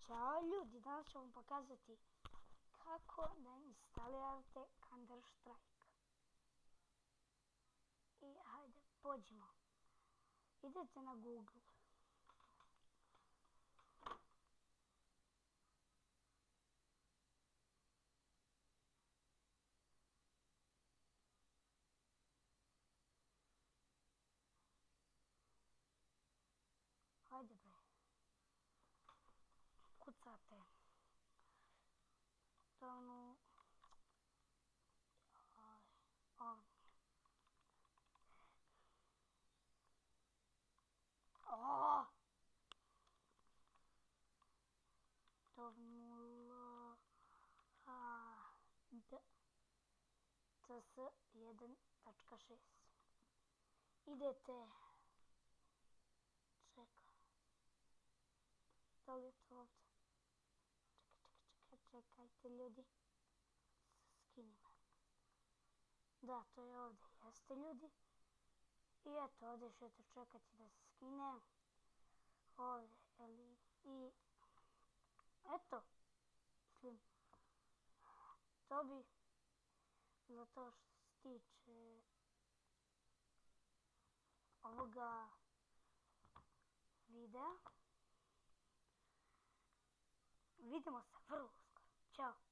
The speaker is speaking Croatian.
Ćao ljudi, danas ću vam pokazati kako da instalirate Counter Strike. I hajde, pođimo. Idete na Google. Hajde bre. Kucate. Tonu. On. Oh! Tovnula. CS 1.6. Idete. Čekaj. Da li je to ovdje? Čekajte ljudi. Skinimo. Da, to je ovdje. Jeste ljudi. I eto, ovdje ćete čekati da se skine. Ovdje, i eto. Mislim, to bi za to što se tiče ovoga videa. Vidimo se vrlo uskoro. Ćao.